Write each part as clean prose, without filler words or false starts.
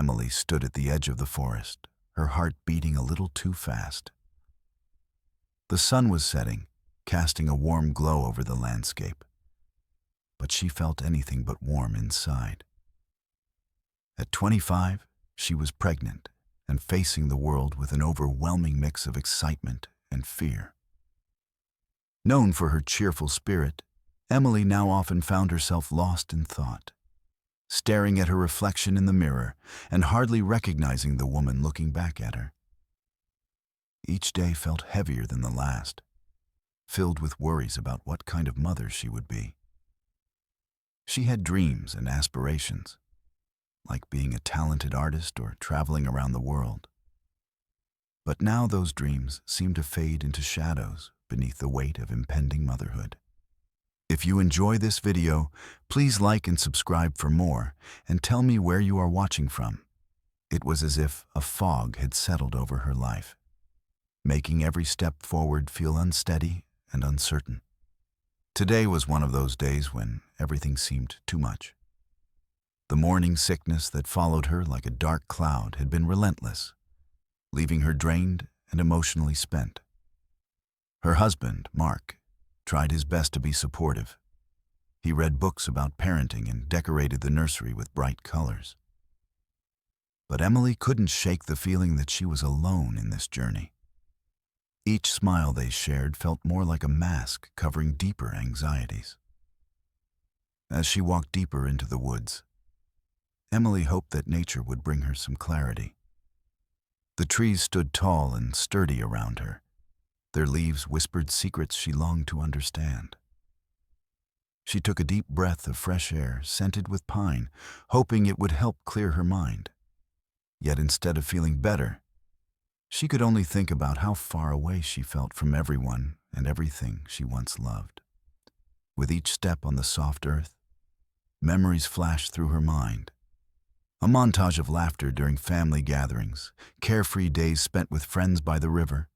Emily stood at the edge of the forest, her heart beating a little too fast. The sun was setting, casting a warm glow over the landscape, but she felt anything but warm inside. At 25, she was pregnant and facing the world with an overwhelming mix of excitement and fear. Known for her cheerful spirit, Emily now often found herself lost in thought, staring at her reflection in the mirror and hardly recognizing the woman looking back at her. Each day felt heavier than the last, filled with worries about what kind of mother she would be. She had dreams and aspirations, like being a talented artist or traveling around the world. But now those dreams seemed to fade into shadows beneath the weight of impending motherhood. If you enjoy this video, please like and subscribe for more, and tell me where you are watching from. It was as if a fog had settled over her life, making every step forward feel unsteady and uncertain. Today was one of those days when everything seemed too much. The morning sickness that followed her like a dark cloud had been relentless, leaving her drained and emotionally spent. Her husband, Mark, tried his best to be supportive. He read books about parenting and decorated the nursery with bright colors. But Emily couldn't shake the feeling that she was alone in this journey. Each smile they shared felt more like a mask covering deeper anxieties. As she walked deeper into the woods, Emily hoped that nature would bring her some clarity. The trees stood tall and sturdy around her. Their leaves whispered secrets she longed to understand. She took a deep breath of fresh air scented with pine, hoping it would help clear her mind. Yet instead of feeling better, she could only think about how far away she felt from everyone and everything she once loved. With each step on the soft earth, memories flashed through her mind. A montage of laughter during family gatherings, carefree days spent with friends by the river,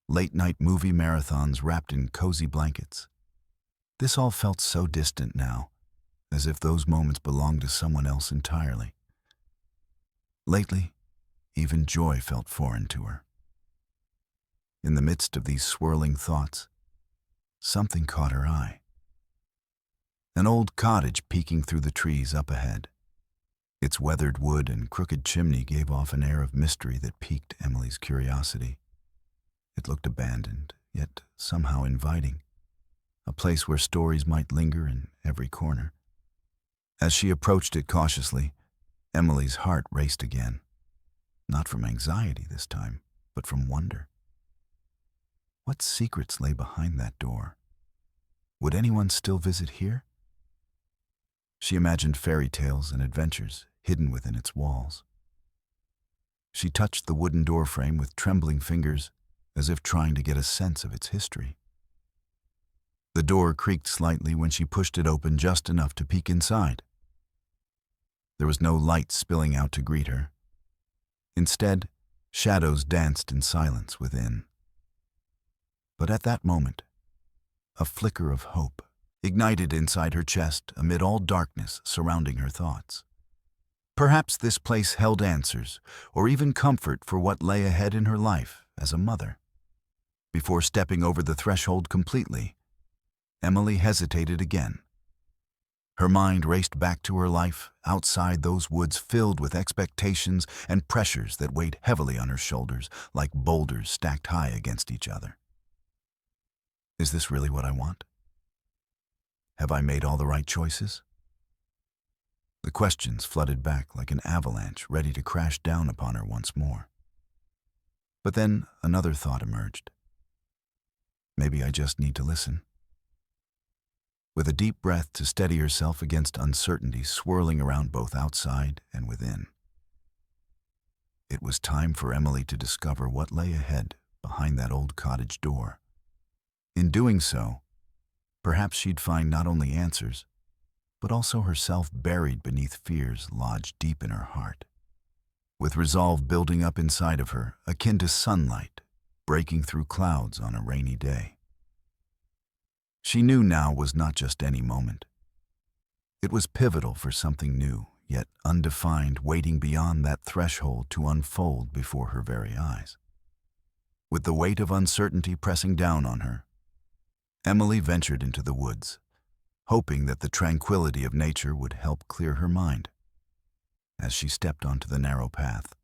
late-night movie marathons wrapped in cozy blankets. This all felt so distant now, as if those moments belonged to someone else entirely. Lately, even joy felt foreign to her. In the midst of these swirling thoughts, something caught her eye. An old cottage peeking through the trees up ahead. Its weathered wood and crooked chimney gave off an air of mystery that piqued Emily's curiosity. It looked abandoned, yet somehow inviting, a place where stories might linger in every corner. As she approached it cautiously, Emily's heart raced again, not from anxiety this time, but from wonder. What secrets lay behind that door? Would anyone still visit here? She imagined fairy tales and adventures hidden within its walls. She touched the wooden doorframe with trembling fingers, as if trying to get a sense of its history. The door creaked slightly when she pushed it open just enough to peek inside. There was no light spilling out to greet her. Instead, shadows danced in silence within. But at that moment, a flicker of hope ignited inside her chest amid all darkness surrounding her thoughts. Perhaps this place held answers, or even comfort for what lay ahead in her life as a mother. Before stepping over the threshold completely, Emily hesitated again. Her mind raced back to her life outside those woods filled with expectations and pressures that weighed heavily on her shoulders like boulders stacked high against each other. Is this really what I want? Have I made all the right choices? The questions flooded back like an avalanche ready to crash down upon her once more. But then another thought emerged. Maybe I just need to listen. With a deep breath to steady herself against uncertainty swirling around both outside and within, it was time for Emily to discover what lay ahead behind that old cottage door. In doing so, perhaps she'd find not only answers, but also herself buried beneath fears lodged deep in her heart, with resolve building up inside of her, akin to sunlight breaking through clouds on a rainy day. She knew now was not just any moment. It was pivotal for something new, yet undefined, waiting beyond that threshold to unfold before her very eyes. With the weight of uncertainty pressing down on her, Emily ventured into the woods, hoping that the tranquility of nature would help clear her mind. As she stepped onto the narrow path,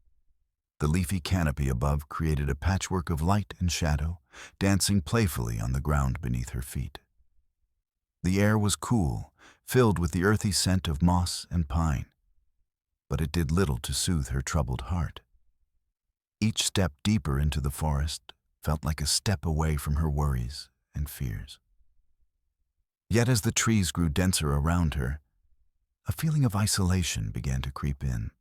the leafy canopy above created a patchwork of light and shadow, dancing playfully on the ground beneath her feet. The air was cool, filled with the earthy scent of moss and pine, but it did little to soothe her troubled heart. Each step deeper into the forest felt like a step away from her worries and fears. Yet as the trees grew denser around her, a feeling of isolation began to creep in.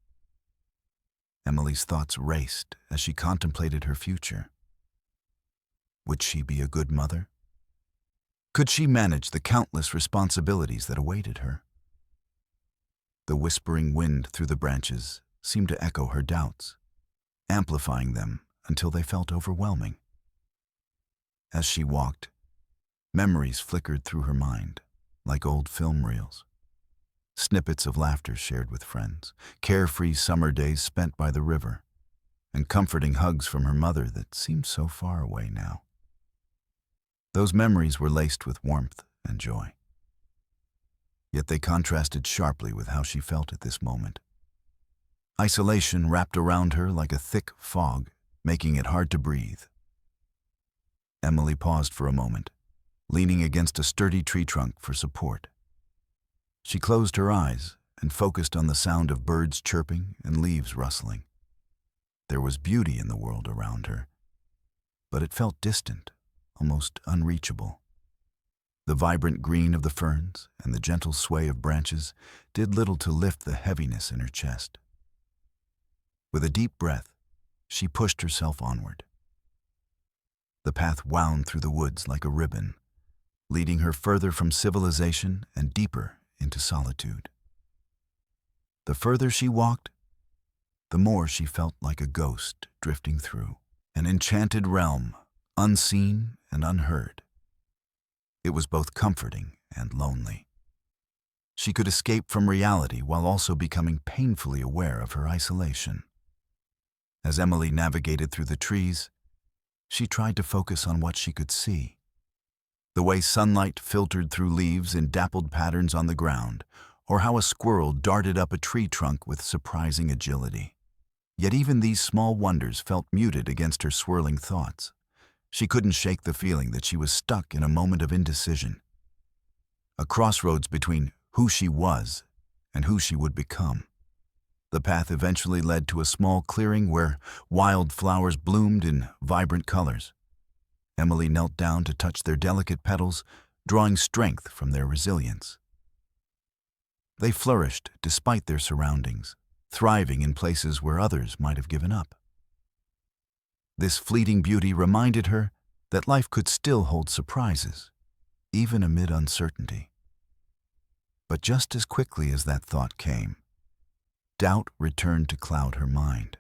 Emily's thoughts raced as she contemplated her future. Would she be a good mother? Could she manage the countless responsibilities that awaited her? The whispering wind through the branches seemed to echo her doubts, amplifying them until they felt overwhelming. As she walked, memories flickered through her mind like old film reels. Snippets of laughter shared with friends, carefree summer days spent by the river, and comforting hugs from her mother that seemed so far away now. Those memories were laced with warmth and joy. Yet they contrasted sharply with how she felt at this moment. Isolation wrapped around her like a thick fog, making it hard to breathe. Emily paused for a moment, leaning against a sturdy tree trunk for support. She closed her eyes and focused on the sound of birds chirping and leaves rustling. There was beauty in the world around her, but it felt distant, almost unreachable. The vibrant green of the ferns and the gentle sway of branches did little to lift the heaviness in her chest. With a deep breath, she pushed herself onward. The path wound through the woods like a ribbon, leading her further from civilization and deeper into solitude. The further she walked, the more she felt like a ghost drifting through an enchanted realm, unseen and unheard. It was both comforting and lonely. She could escape from reality while also becoming painfully aware of her isolation. As Emily navigated through the trees, she tried to focus on what she could see. The way sunlight filtered through leaves in dappled patterns on the ground, or how a squirrel darted up a tree trunk with surprising agility. Yet even these small wonders felt muted against her swirling thoughts. She couldn't shake the feeling that she was stuck in a moment of indecision, a crossroads between who she was and who she would become. The path eventually led to a small clearing where wild flowers bloomed in vibrant colors. Emily knelt down to touch their delicate petals, drawing strength from their resilience. They flourished despite their surroundings, thriving in places where others might have given up. This fleeting beauty reminded her that life could still hold surprises, even amid uncertainty. But just as quickly as that thought came, doubt returned to cloud her mind.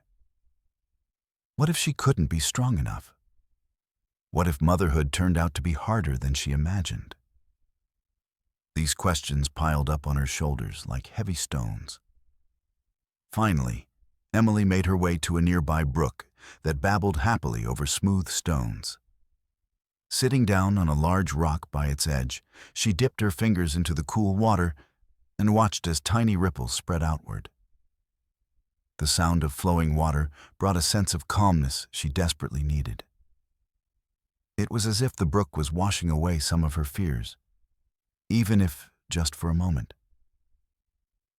What if she couldn't be strong enough? What if motherhood turned out to be harder than she imagined? These questions piled up on her shoulders like heavy stones. Finally, Emily made her way to a nearby brook that babbled happily over smooth stones. Sitting down on a large rock by its edge, she dipped her fingers into the cool water and watched as tiny ripples spread outward. The sound of flowing water brought a sense of calmness she desperately needed. It was as if the brook was washing away some of her fears, even if just for a moment.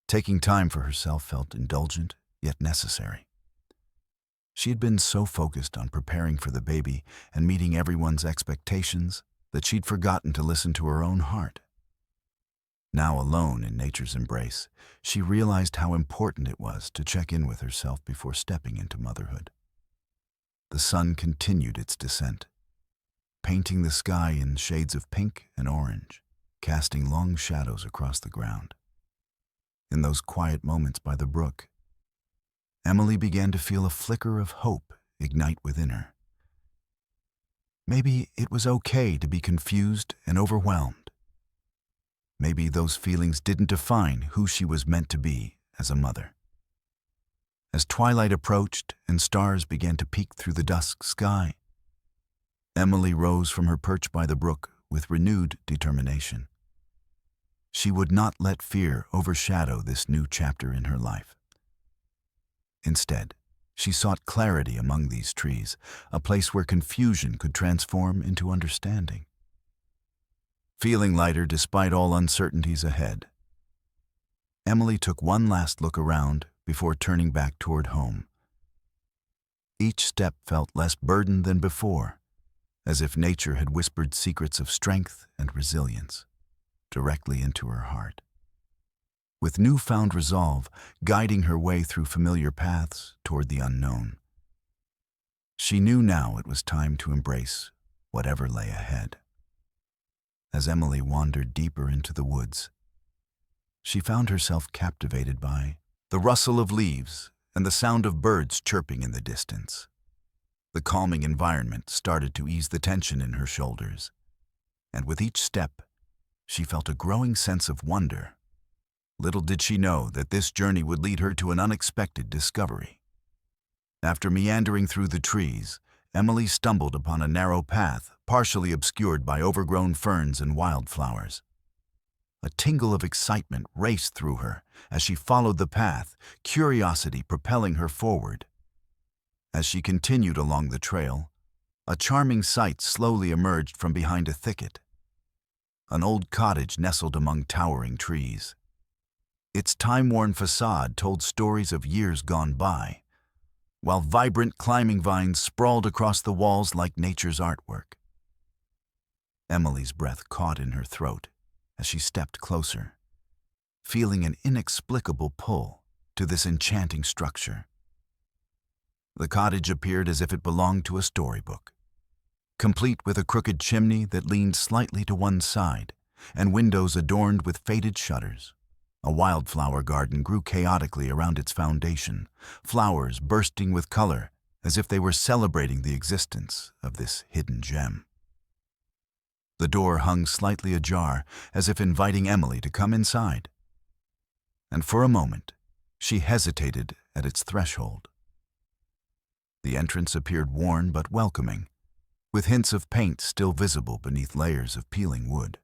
Taking time for herself felt indulgent, yet necessary. She had been so focused on preparing for the baby and meeting everyone's expectations that she'd forgotten to listen to her own heart. Now alone in nature's embrace, she realized how important it was to check in with herself before stepping into motherhood. The sun continued its descent, painting the sky in shades of pink and orange, casting long shadows across the ground. In those quiet moments by the brook, Emily began to feel a flicker of hope ignite within her. Maybe it was okay to be confused and overwhelmed. Maybe those feelings didn't define who she was meant to be as a mother. As twilight approached and stars began to peek through the dusk sky, Emily rose from her perch by the brook with renewed determination. She would not let fear overshadow this new chapter in her life. Instead, she sought clarity among these trees, a place where confusion could transform into understanding. Feeling lighter despite all uncertainties ahead, Emily took one last look around before turning back toward home. Each step felt less burdened than before, as if nature had whispered secrets of strength and resilience directly into her heart. With newfound resolve guiding her way through familiar paths toward the unknown, she knew now it was time to embrace whatever lay ahead. As Emily wandered deeper into the woods, she found herself captivated by the rustle of leaves and the sound of birds chirping in the distance. The calming environment started to ease the tension in her shoulders, and with each step, she felt a growing sense of wonder. Little did she know that this journey would lead her to an unexpected discovery. After meandering through the trees, Emily stumbled upon a narrow path partially obscured by overgrown ferns and wildflowers. A tingle of excitement raced through her as she followed the path, curiosity propelling her forward. As she continued along the trail, a charming sight slowly emerged from behind a thicket. An old cottage nestled among towering trees. Its time-worn facade told stories of years gone by, while vibrant climbing vines sprawled across the walls like nature's artwork. Emily's breath caught in her throat as she stepped closer, feeling an inexplicable pull to this enchanting structure. The cottage appeared as if it belonged to a storybook, complete with a crooked chimney that leaned slightly to one side and windows adorned with faded shutters. A wildflower garden grew chaotically around its foundation, flowers bursting with color as if they were celebrating the existence of this hidden gem. The door hung slightly ajar, as if inviting Emily to come inside. And for a moment, she hesitated at its threshold. The entrance appeared worn but welcoming, with hints of paint still visible beneath layers of peeling wood.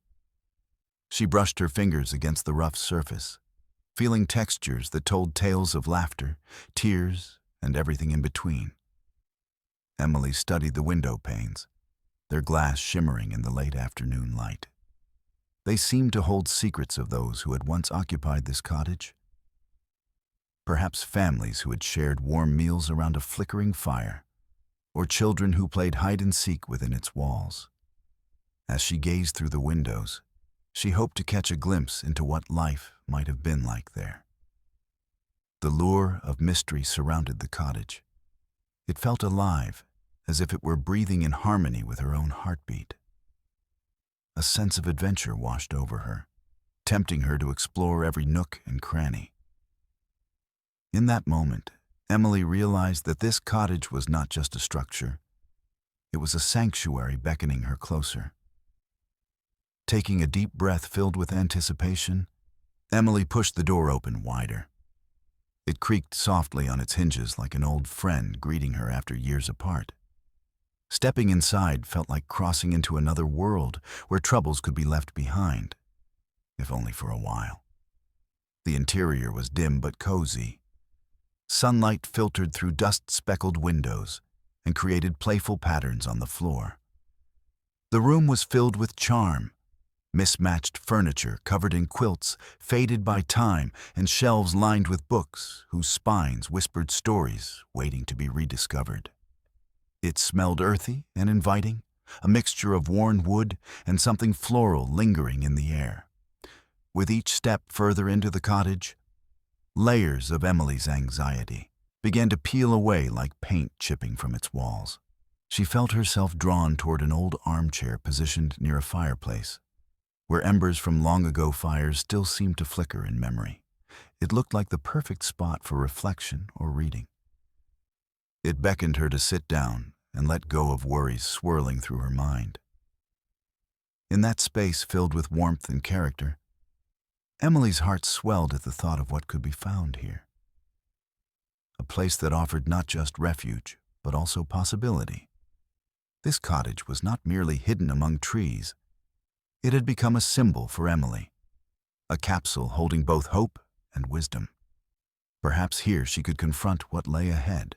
She brushed her fingers against the rough surface, feeling textures that told tales of laughter, tears, and everything in between. Emily studied the window panes, their glass shimmering in the late afternoon light. They seemed to hold secrets of those who had once occupied this cottage. Perhaps families who had shared warm meals around a flickering fire, or children who played hide-and-seek within its walls. As she gazed through the windows, she hoped to catch a glimpse into what life might have been like there. The lure of mystery surrounded the cottage. It felt alive, as if it were breathing in harmony with her own heartbeat. A sense of adventure washed over her, tempting her to explore every nook and cranny. In that moment, Emily realized that this cottage was not just a structure. It was a sanctuary beckoning her closer. Taking a deep breath filled with anticipation, Emily pushed the door open wider. It creaked softly on its hinges like an old friend greeting her after years apart. Stepping inside felt like crossing into another world where troubles could be left behind, if only for a while. The interior was dim but cozy. Sunlight filtered through dust-speckled windows and created playful patterns on the floor. The room was filled with charm, mismatched furniture covered in quilts, faded by time, and shelves lined with books whose spines whispered stories waiting to be rediscovered. It smelled earthy and inviting, a mixture of worn wood and something floral lingering in the air. With each step further into the cottage, layers of Emily's anxiety began to peel away like paint chipping from its walls. She felt herself drawn toward an old armchair positioned near a fireplace, where embers from long-ago fires still seemed to flicker in memory. It looked like the perfect spot for reflection or reading. It beckoned her to sit down and let go of worries swirling through her mind. In that space filled with warmth and character, Emily's heart swelled at the thought of what could be found here. A place that offered not just refuge, but also possibility. This cottage was not merely hidden among trees. It had become a symbol for Emily, a capsule holding both hope and wisdom. Perhaps here she could confront what lay ahead,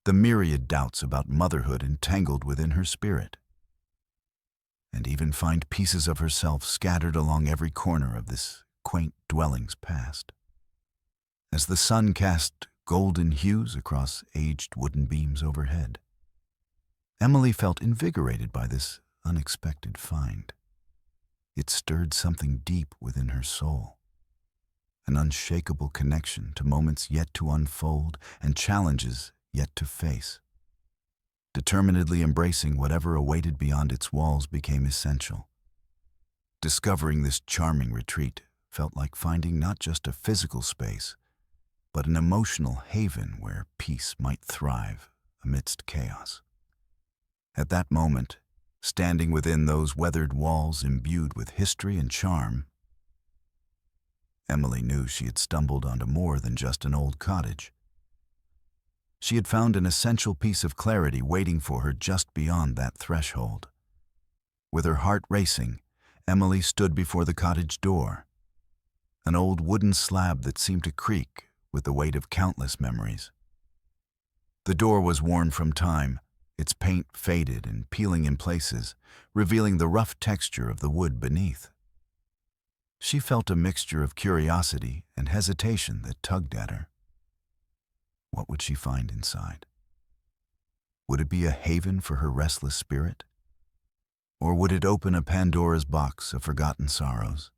the myriad doubts about motherhood entangled within her spirit, and even find pieces of herself scattered along every corner of this quaint dwelling's past. As the sun cast golden hues across aged wooden beams overhead, Emily felt invigorated by this unexpected find. It stirred something deep within her soul, an unshakable connection to moments yet to unfold and challenges yet to face. Determinedly embracing whatever awaited beyond its walls became essential. Discovering this charming retreat felt like finding not just a physical space, but an emotional haven where peace might thrive amidst chaos. At that moment, standing within those weathered walls imbued with history and charm, Emily knew she had stumbled onto more than just an old cottage. She had found an essential piece of clarity waiting for her just beyond that threshold. With her heart racing, Emily stood before the cottage door, an old wooden slab that seemed to creak with the weight of countless memories. The door was worn from time, its paint faded and peeling in places, revealing the rough texture of the wood beneath. She felt a mixture of curiosity and hesitation that tugged at her. What would she find inside? Would it be a haven for her restless spirit? Or would it open a Pandora's box of forgotten sorrows?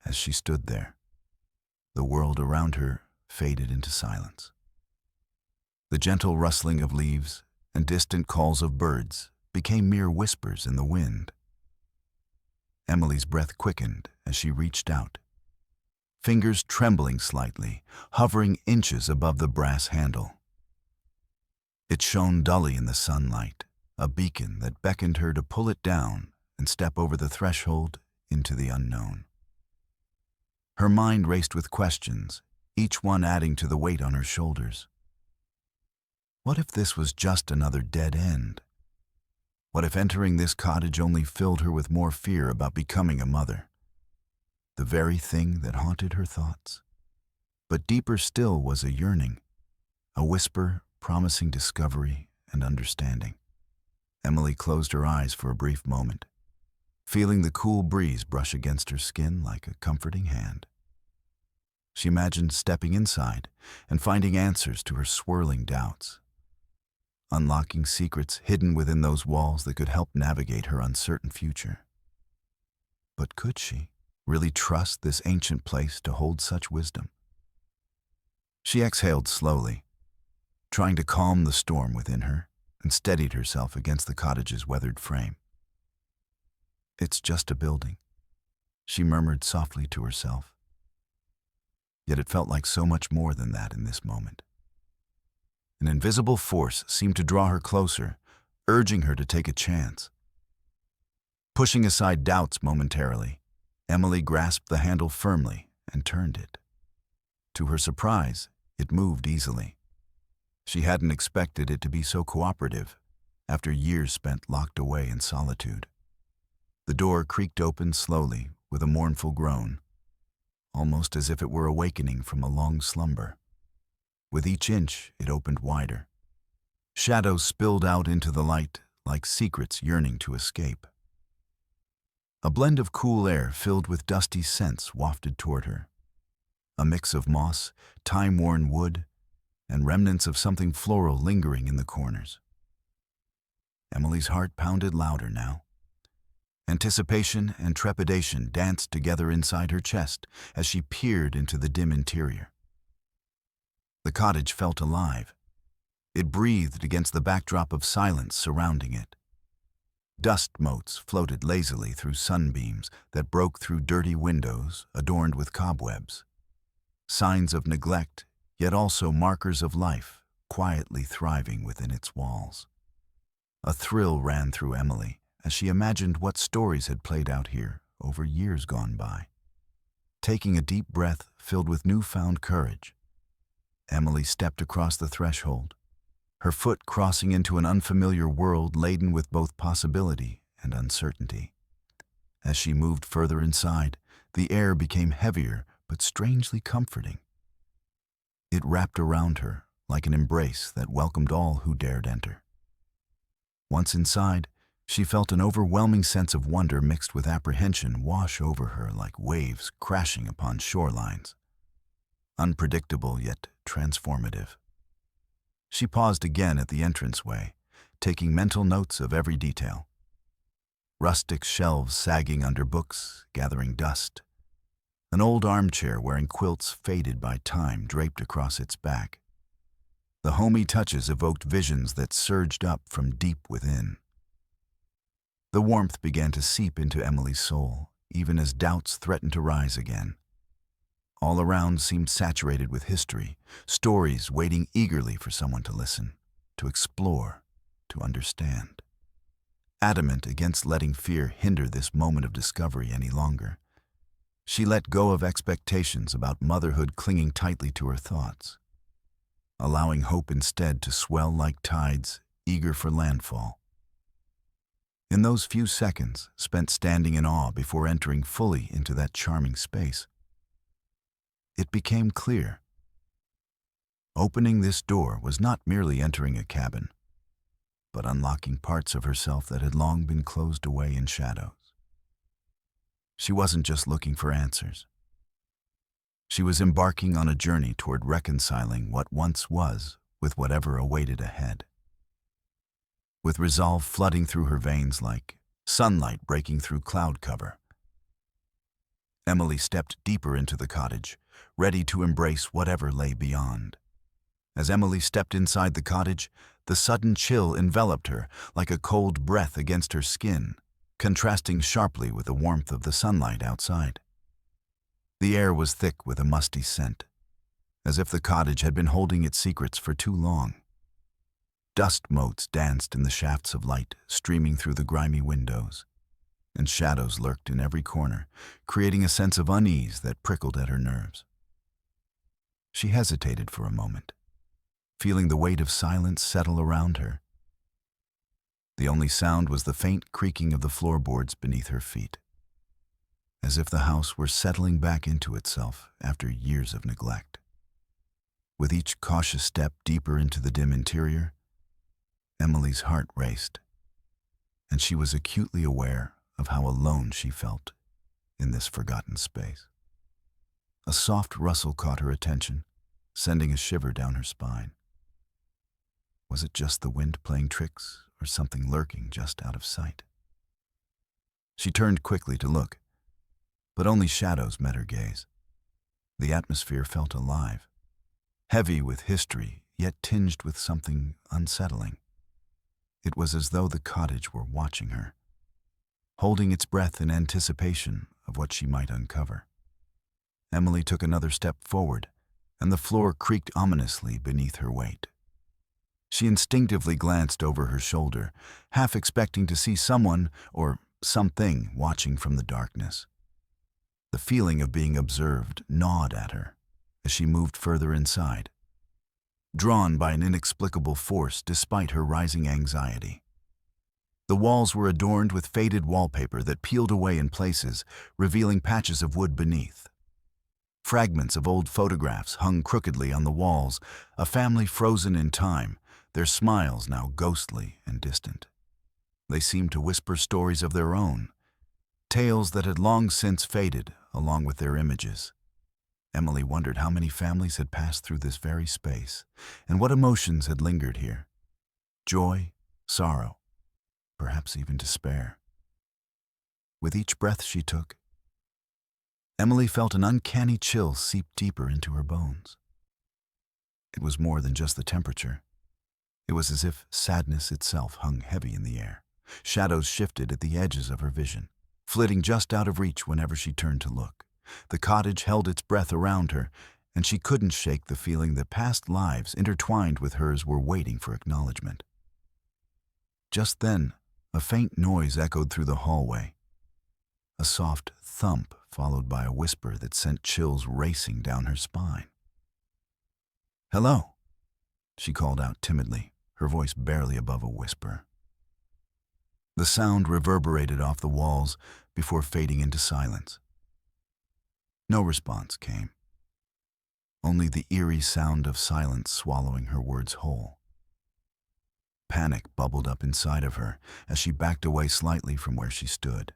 As she stood there, the world around her faded into silence. The gentle rustling of leaves and distant calls of birds became mere whispers in the wind. Emily's breath quickened as she reached out, fingers trembling slightly, hovering inches above the brass handle. It shone dully in the sunlight, a beacon that beckoned her to pull it down and step over the threshold into the unknown. Her mind raced with questions, each one adding to the weight on her shoulders. What if this was just another dead end? What if entering this cottage only filled her with more fear about becoming a mother? The very thing that haunted her thoughts. But deeper still was a yearning, a whisper promising discovery and understanding. Emily closed her eyes for a brief moment, feeling the cool breeze brush against her skin like a comforting hand. She imagined stepping inside and finding answers to her swirling doubts, unlocking secrets hidden within those walls that could help navigate her uncertain future. But could she really trust this ancient place to hold such wisdom? She exhaled slowly, trying to calm the storm within her, and steadied herself against the cottage's weathered frame. "It's just a building," she murmured softly to herself. Yet it felt like so much more than that in this moment. An invisible force seemed to draw her closer, urging her to take a chance. Pushing aside doubts momentarily, Emily grasped the handle firmly and turned it. To her surprise, it moved easily. She hadn't expected it to be so cooperative after years spent locked away in solitude. The door creaked open slowly with a mournful groan, almost as if it were awakening from a long slumber. With each inch, it opened wider. Shadows spilled out into the light like secrets yearning to escape. A blend of cool air filled with dusty scents wafted toward her. A mix of moss, time-worn wood, and remnants of something floral lingering in the corners. Emily's heart pounded louder now. Anticipation and trepidation danced together inside her chest as she peered into the dim interior. The cottage felt alive. It breathed against the backdrop of silence surrounding it. Dust motes floated lazily through sunbeams that broke through dirty windows adorned with cobwebs. Signs of neglect, yet also markers of life, quietly thriving within its walls. A thrill ran through Emily as she imagined what stories had played out here over years gone by. Taking a deep breath filled with newfound courage, Emily stepped across the threshold, her foot crossing into an unfamiliar world laden with both possibility and uncertainty. As she moved further inside, the air became heavier but strangely comforting. It wrapped around her like an embrace that welcomed all who dared enter. Once inside, she felt an overwhelming sense of wonder mixed with apprehension wash over her like waves crashing upon shorelines. Unpredictable yet transformative. She paused again at the entranceway, taking mental notes of every detail. Rustic shelves sagging under books, gathering dust. An old armchair wearing quilts faded by time draped across its back. The homey touches evoked visions that surged up from deep within. The warmth began to seep into Emily's soul, even as doubts threatened to rise again. All around seemed saturated with history, stories waiting eagerly for someone to listen, to explore, to understand. Adamant against letting fear hinder this moment of discovery any longer, she let go of expectations about motherhood clinging tightly to her thoughts, allowing hope instead to swell like tides, eager for landfall. In those few seconds spent standing in awe before entering fully into that charming space, it became clear. Opening this door was not merely entering a cabin, but unlocking parts of herself that had long been closed away in shadows. She wasn't just looking for answers. She was embarking on a journey toward reconciling what once was with whatever awaited ahead. With resolve flooding through her veins like sunlight breaking through cloud cover, Emily stepped deeper into the cottage, ready to embrace whatever lay beyond. As Emily stepped inside the cottage, the sudden chill enveloped her like a cold breath against her skin, contrasting sharply with the warmth of the sunlight outside. The air was thick with a musty scent, as if the cottage had been holding its secrets for too long. Dust motes danced in the shafts of light streaming through the grimy windows, and shadows lurked in every corner, creating a sense of unease that prickled at her nerves. She hesitated for a moment, feeling the weight of silence settle around her. The only sound was the faint creaking of the floorboards beneath her feet, as if the house were settling back into itself after years of neglect. With each cautious step deeper into the dim interior, Emily's heart raced, and she was acutely aware of how alone she felt in this forgotten space. A soft rustle caught her attention, sending a shiver down her spine. Was it just the wind playing tricks, or something lurking just out of sight? She turned quickly to look, but only shadows met her gaze. The atmosphere felt alive, heavy with history, yet tinged with something unsettling. It was as though the cottage were watching her, holding its breath in anticipation of what she might uncover. Emily took another step forward, and the floor creaked ominously beneath her weight. She instinctively glanced over her shoulder, half expecting to see someone or something watching from the darkness. The feeling of being observed gnawed at her as she moved further inside, drawn by an inexplicable force despite her rising anxiety. The walls were adorned with faded wallpaper that peeled away in places, revealing patches of wood beneath. Fragments of old photographs hung crookedly on the walls, a family frozen in time, their smiles now ghostly and distant. They seemed to whisper stories of their own, tales that had long since faded along with their images. Emily wondered how many families had passed through this very space, and what emotions had lingered here. Joy, sorrow, perhaps even despair. With each breath she took, Emily felt an uncanny chill seep deeper into her bones. It was more than just the temperature. It was as if sadness itself hung heavy in the air. Shadows shifted at the edges of her vision, flitting just out of reach whenever she turned to look. The cottage held its breath around her, and she couldn't shake the feeling that past lives intertwined with hers were waiting for acknowledgement. Just then, a faint noise echoed through the hallway. A soft thump followed by a whisper that sent chills racing down her spine. "Hello," she called out timidly, her voice barely above a whisper. The sound reverberated off the walls before fading into silence. No response came, only the eerie sound of silence swallowing her words whole. Panic bubbled up inside of her as she backed away slightly from where she stood.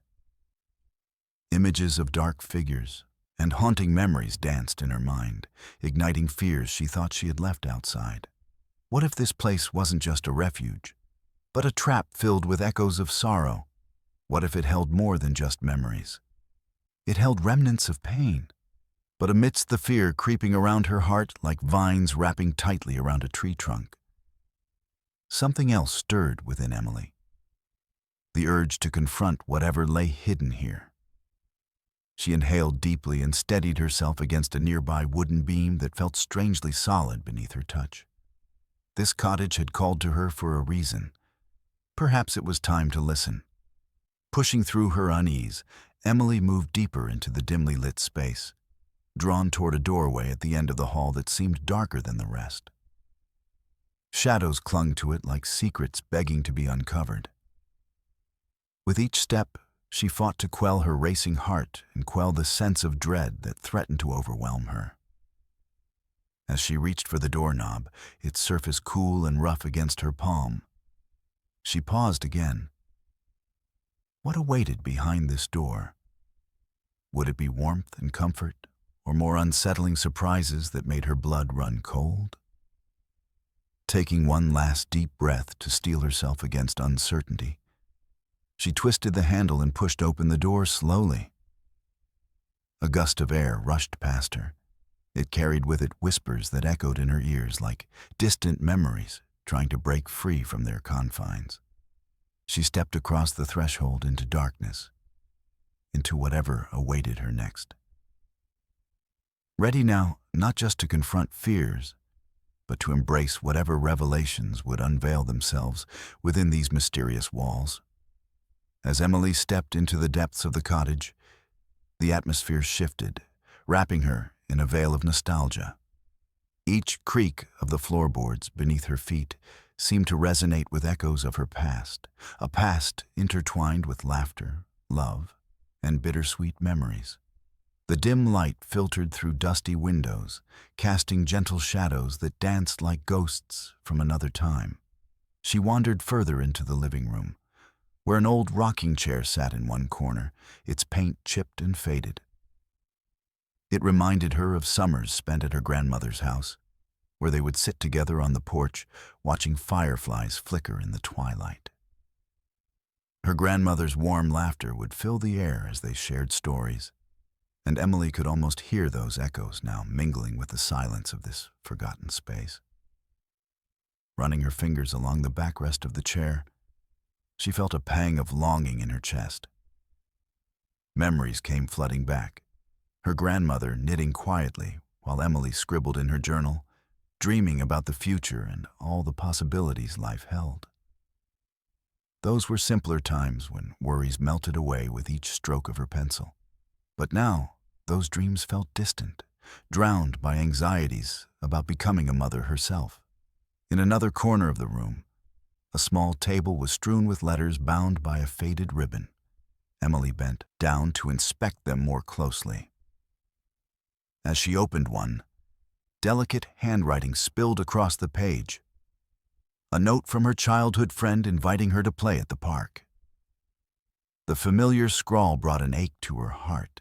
Images of dark figures and haunting memories danced in her mind, igniting fears she thought she had left outside. What if this place wasn't just a refuge, but a trap filled with echoes of sorrow? What if it held more than just memories? It held remnants of pain. But amidst the fear creeping around her heart like vines wrapping tightly around a tree trunk, something else stirred within Emily. The urge to confront whatever lay hidden here. She inhaled deeply and steadied herself against a nearby wooden beam that felt strangely solid beneath her touch. This cottage had called to her for a reason. Perhaps it was time to listen. Pushing through her unease, Emily moved deeper into the dimly lit space, drawn toward a doorway at the end of the hall that seemed darker than the rest. Shadows clung to it like secrets begging to be uncovered. With each step, she fought to quell her racing heart and quell the sense of dread that threatened to overwhelm her. As she reached for the doorknob, its surface cool and rough against her palm, she paused again. What awaited behind this door? Would it be warmth and comfort, or more unsettling surprises that made her blood run cold? Taking one last deep breath to steel herself against uncertainty, she twisted the handle and pushed open the door slowly. A gust of air rushed past her. It carried with it whispers that echoed in her ears like distant memories trying to break free from their confines. She stepped across the threshold into darkness, into whatever awaited her next. Ready now, not just to confront fears, but to embrace whatever revelations would unveil themselves within these mysterious walls. As Emily stepped into the depths of the cottage, the atmosphere shifted, wrapping her in a veil of nostalgia. Each creak of the floorboards beneath her feet seemed to resonate with echoes of her past, a past intertwined with laughter, love, and bittersweet memories. The dim light filtered through dusty windows, casting gentle shadows that danced like ghosts from another time. She wandered further into the living room, where an old rocking chair sat in one corner, its paint chipped and faded. It reminded her of summers spent at her grandmother's house, where they would sit together on the porch, watching fireflies flicker in the twilight. Her grandmother's warm laughter would fill the air as they shared stories, and Emily could almost hear those echoes now mingling with the silence of this forgotten space. Running her fingers along the backrest of the chair, she felt a pang of longing in her chest. Memories came flooding back, her grandmother knitting quietly while Emily scribbled in her journal, dreaming about the future and all the possibilities life held. Those were simpler times when worries melted away with each stroke of her pencil. But now, those dreams felt distant, drowned by anxieties about becoming a mother herself. In another corner of the room, a small table was strewn with letters bound by a faded ribbon. Emily bent down to inspect them more closely. As she opened one, delicate handwriting spilled across the page. A note from her childhood friend inviting her to play at the park. The familiar scrawl brought an ache to her heart.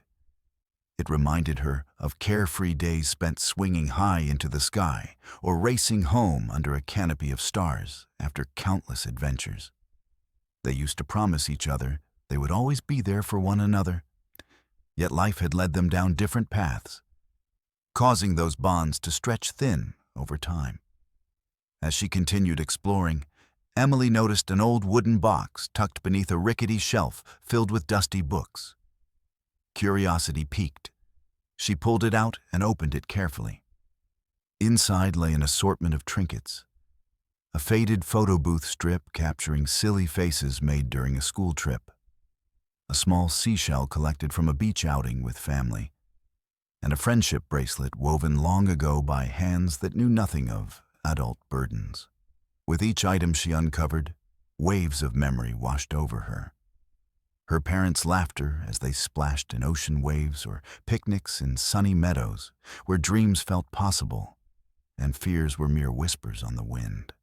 It reminded her of carefree days spent swinging high into the sky or racing home under a canopy of stars after countless adventures. They used to promise each other they would always be there for one another, yet life had led them down different paths, causing those bonds to stretch thin over time. As she continued exploring, Emily noticed an old wooden box tucked beneath a rickety shelf filled with dusty books. Curiosity piqued. She pulled it out and opened it carefully. Inside lay an assortment of trinkets. A faded photo booth strip capturing silly faces made during a school trip. a small seashell collected from a beach outing with family, and a friendship bracelet woven long ago by hands that knew nothing of adult burdens. With each item she uncovered, waves of memory washed over her. Her parents' laughter as they splashed in ocean waves, or picnics in sunny meadows where dreams felt possible and fears were mere whispers on the wind.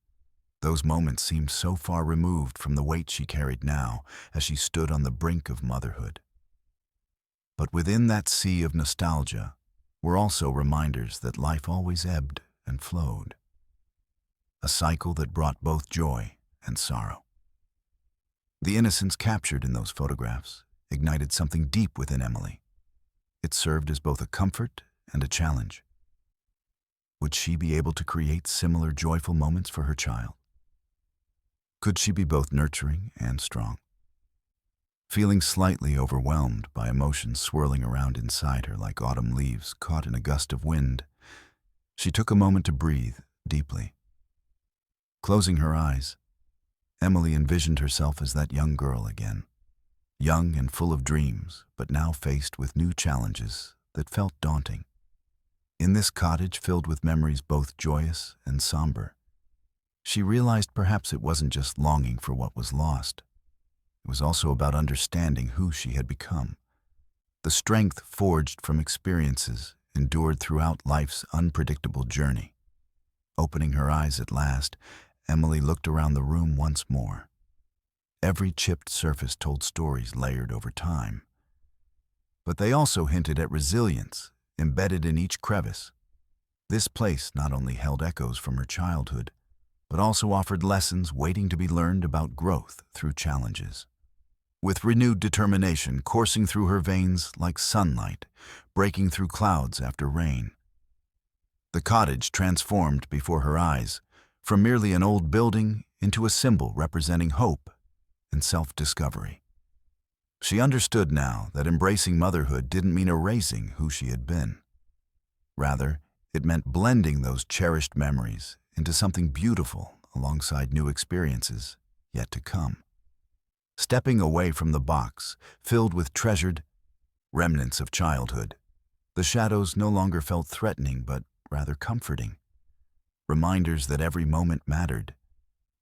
Those moments seemed so far removed from the weight she carried now as she stood on the brink of motherhood. But within that sea of nostalgia were also reminders that life always ebbed and flowed, a cycle that brought both joy and sorrow. The innocence captured in those photographs ignited something deep within Emily. It served as both a comfort and a challenge. Would she be able to create similar joyful moments for her child? Could she be both nurturing and strong? Feeling slightly overwhelmed by emotions swirling around inside her like autumn leaves caught in a gust of wind, she took a moment to breathe deeply. Closing her eyes, Emily envisioned herself as that young girl again, young and full of dreams, but now faced with new challenges that felt daunting. In this cottage filled with memories both joyous and somber, she realized perhaps it wasn't just longing for what was lost. It was also about understanding who she had become. The strength forged from experiences endured throughout life's unpredictable journey. Opening her eyes at last, Emily looked around the room once more. Every chipped surface told stories layered over time. But they also hinted at resilience embedded in each crevice. This place not only held echoes from her childhood, but also offered lessons waiting to be learned about growth through challenges. With renewed determination coursing through her veins like sunlight, breaking through clouds after rain, the cottage transformed before her eyes, from merely an old building into a symbol representing hope and self-discovery. She understood now that embracing motherhood didn't mean erasing who she had been. Rather, it meant blending those cherished memories into something beautiful alongside new experiences yet to come. Stepping away from the box, filled with treasured remnants of childhood, the shadows no longer felt threatening but rather comforting. Reminders that every moment mattered,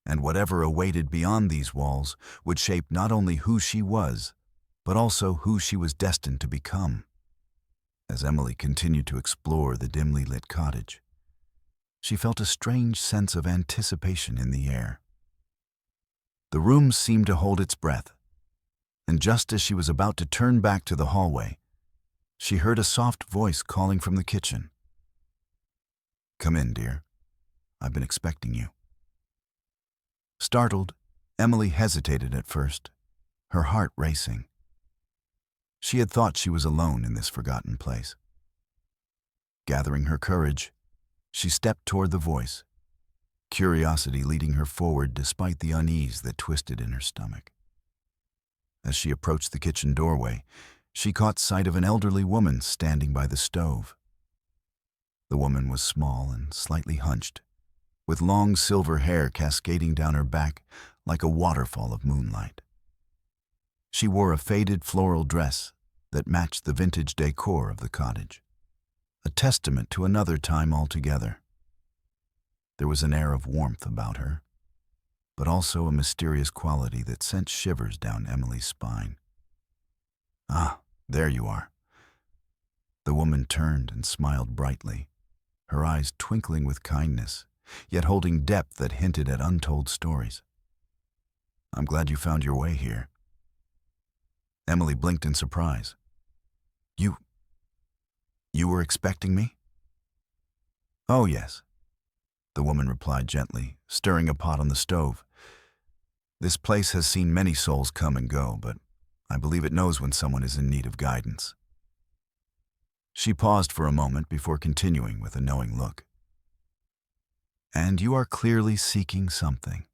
and whatever awaited beyond these walls would shape not only who she was, but also who she was destined to become. As Emily continued to explore the dimly lit cottage, she felt a strange sense of anticipation in the air. The room seemed to hold its breath, and just as she was about to turn back to the hallway, she heard a soft voice calling from the kitchen. "Come in, dear. I've been expecting you." Startled, Emily hesitated at first, her heart racing. She had thought she was alone in this forgotten place. Gathering her courage, she stepped toward the voice, curiosity leading her forward despite the unease that twisted in her stomach. As she approached the kitchen doorway, she caught sight of an elderly woman standing by the stove. The woman was small and slightly hunched, with long silver hair cascading down her back like a waterfall of moonlight. She wore a faded floral dress that matched the vintage decor of the cottage, a testament to another time altogether. There was an air of warmth about her, but also a mysterious quality that sent shivers down Emily's spine. "Ah, there you are." The woman turned and smiled brightly, her eyes twinkling with kindness, yet holding depth that hinted at untold stories. "I'm glad you found your way here." Emily blinked in surprise. You were expecting me?" "Oh, yes," the woman replied gently, stirring a pot on the stove. "This place has seen many souls come and go, but I believe it knows when someone is in need of guidance." She paused for a moment before continuing with a knowing look. "And you are clearly seeking something."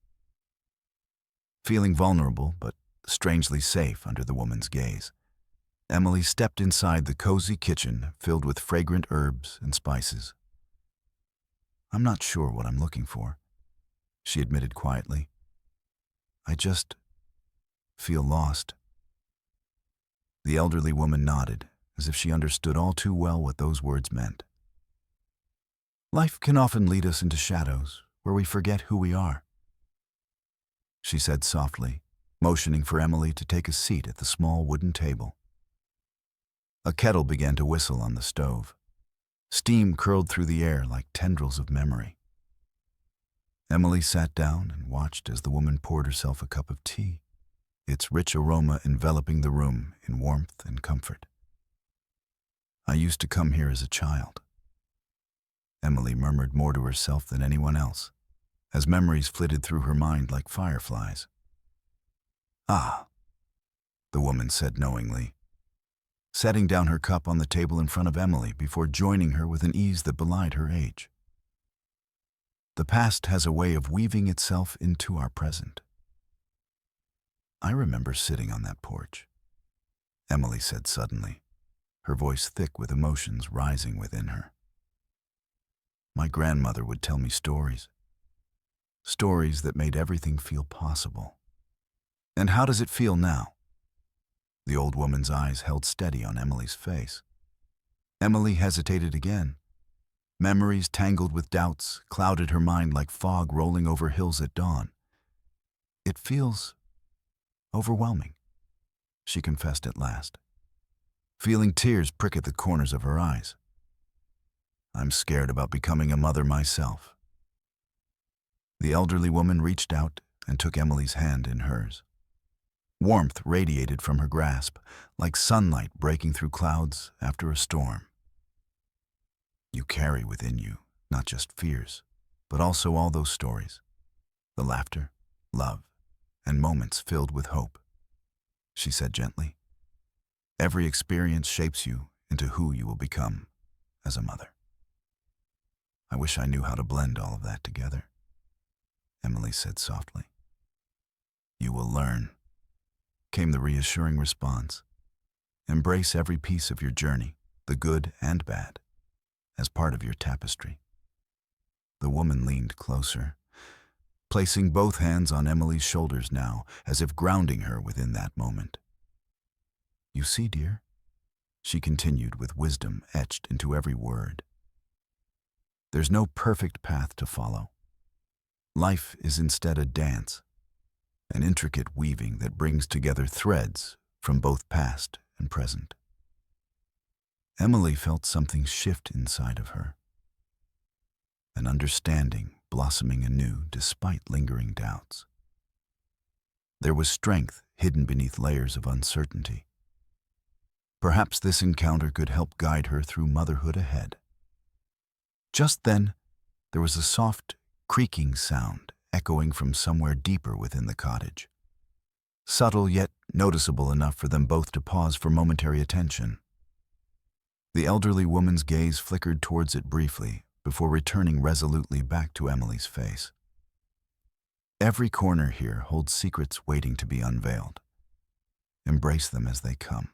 Feeling vulnerable, but strangely safe under the woman's gaze, Emily stepped inside the cozy kitchen filled with fragrant herbs and spices. "I'm not sure what I'm looking for," she admitted quietly. "I just feel lost." The elderly woman nodded, as if she understood all too well what those words meant. Life can often lead us into shadows where we forget who we are, she said softly, motioning for Emily to take a seat at the small wooden table. A kettle began to whistle on the stove. Steam curled through the air like tendrils of memory. Emily sat down and watched as the woman poured herself a cup of tea, its rich aroma enveloping the room in warmth and comfort. I used to come here as a child. Emily murmured more to herself than anyone else, as memories flitted through her mind like fireflies. Ah, the woman said knowingly, setting down her cup on the table in front of Emily before joining her with an ease that belied her age. The past has a way of weaving itself into our present. I remember sitting on that porch, Emily said suddenly, her voice thick with emotions rising within her. My grandmother would tell me stories that made everything feel possible. And how does it feel now? The old woman's eyes held steady on Emily's face. Emily hesitated again. Memories tangled with doubts clouded her mind like fog rolling over hills at dawn. It feels overwhelming, she confessed at last, feeling tears prick at the corners of her eyes. I'm scared about becoming a mother myself. The elderly woman reached out and took Emily's hand in hers. Warmth radiated from her grasp, like sunlight breaking through clouds after a storm. You carry within you not just fears, but also all those stories, the laughter, love, and moments filled with hope, she said gently. Every experience shapes you into who you will become as a mother. I wish I knew how to blend all of that together, Emily said softly. You will learn, came the reassuring response. Embrace every piece of your journey, the good and bad, as part of your tapestry. The woman leaned closer, placing both hands on Emily's shoulders now, as if grounding her within that moment. You see, dear, she continued with wisdom etched into every word. There's no perfect path to follow. Life is instead a dance, an intricate weaving that brings together threads from both past and present. Emily felt something shift inside of her, an understanding blossoming anew despite lingering doubts. There was strength hidden beneath layers of uncertainty. Perhaps this encounter could help guide her through motherhood ahead. Just then, there was a soft, creaking sound echoing from somewhere deeper within the cottage. Subtle yet noticeable enough for them both to pause for momentary attention. The elderly woman's gaze flickered towards it briefly before returning resolutely back to Emily's face. Every corner here holds secrets waiting to be unveiled. Embrace them as they come,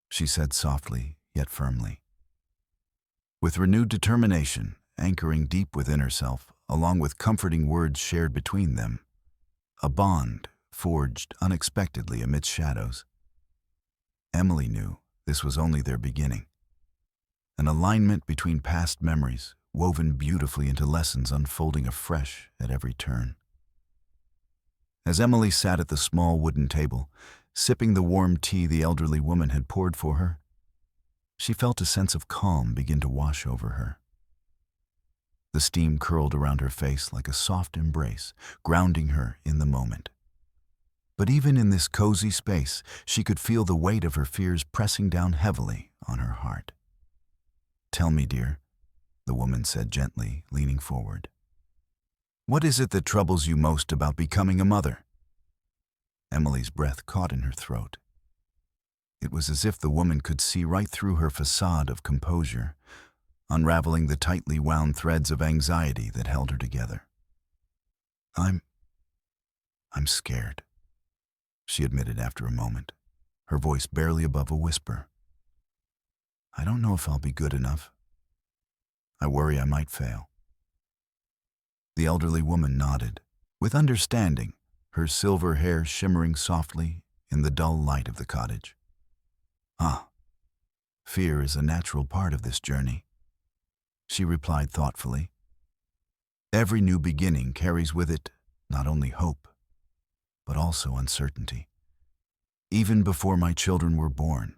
she said softly yet firmly. With renewed determination, anchoring deep within herself, along with comforting words shared between them, a bond forged unexpectedly amidst shadows. Emily knew this was only their beginning, an alignment between past memories woven beautifully into lessons unfolding afresh at every turn. As Emily sat at the small wooden table, sipping the warm tea the elderly woman had poured for her, she felt a sense of calm begin to wash over her. The steam curled around her face like a soft embrace, grounding her in the moment. But even in this cozy space, she could feel the weight of her fears pressing down heavily on her heart. Tell me, dear, the woman said gently, leaning forward. What is it that troubles you most about becoming a mother? Emily's breath caught in her throat. It was as if the woman could see right through her facade of composure, unraveling the tightly wound threads of anxiety that held her together. I'm scared, she admitted after a moment, her voice barely above a whisper. I don't know if I'll be good enough. I worry I might fail. The elderly woman nodded, with understanding, her silver hair shimmering softly in the dull light of the cottage. Ah, fear is a natural part of this journey, she replied thoughtfully. Every new beginning carries with it not only hope, but also uncertainty. Even before my children were born,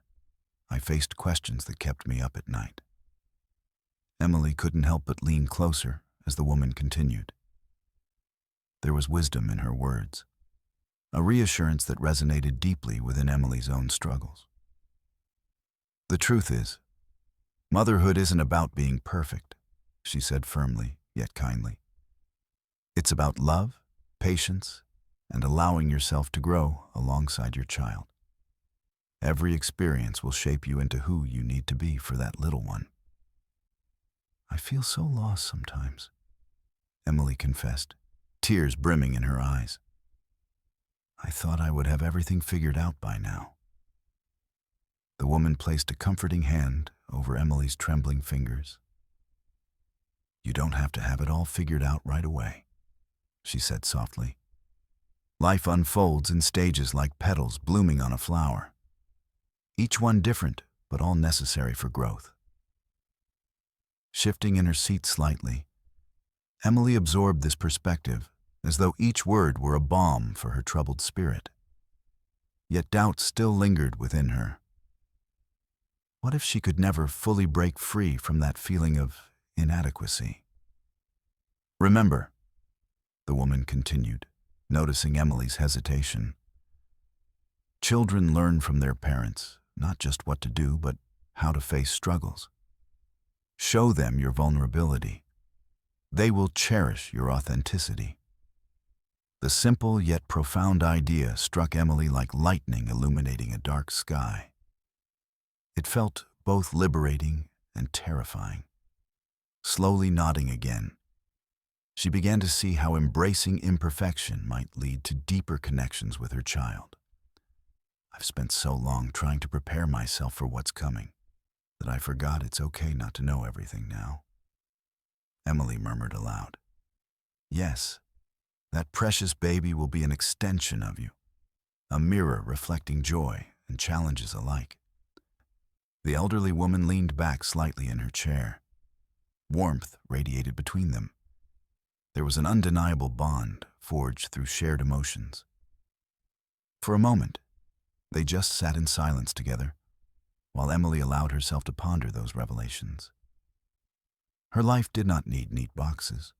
I faced questions that kept me up at night. Emily couldn't help but lean closer as the woman continued. There was wisdom in her words, a reassurance that resonated deeply within Emily's own struggles. The truth is, motherhood isn't about being perfect, she said firmly, yet kindly. It's about love, patience, and allowing yourself to grow alongside your child. Every experience will shape you into who you need to be for that little one. I feel so lost sometimes, Emily confessed, tears brimming in her eyes. I thought I would have everything figured out by now. The woman placed a comforting hand over Emily's trembling fingers. You don't have to have it all figured out right away, she said softly. Life unfolds in stages like petals blooming on a flower. Each one different, but all necessary for growth. Shifting in her seat slightly, Emily absorbed this perspective as though each word were a balm for her troubled spirit. Yet doubt still lingered within her. What if she could never fully break free from that feeling of inadequacy? Remember, the woman continued, noticing Emily's hesitation. Children learn from their parents, not just what to do, but how to face struggles. Show them your vulnerability. They will cherish your authenticity. The simple yet profound idea struck Emily like lightning illuminating a dark sky. It felt both liberating and terrifying. Slowly nodding again, she began to see how embracing imperfection might lead to deeper connections with her child. I've spent so long trying to prepare myself for what's coming that I forgot it's okay not to know everything now, Emily murmured aloud. Yes, that precious baby will be an extension of you, a mirror reflecting joy and challenges alike. The elderly woman leaned back slightly in her chair. Warmth radiated between them. There was an undeniable bond forged through shared emotions. For a moment, they just sat in silence together, while Emily allowed herself to ponder those revelations. Her life did not need neat boxes.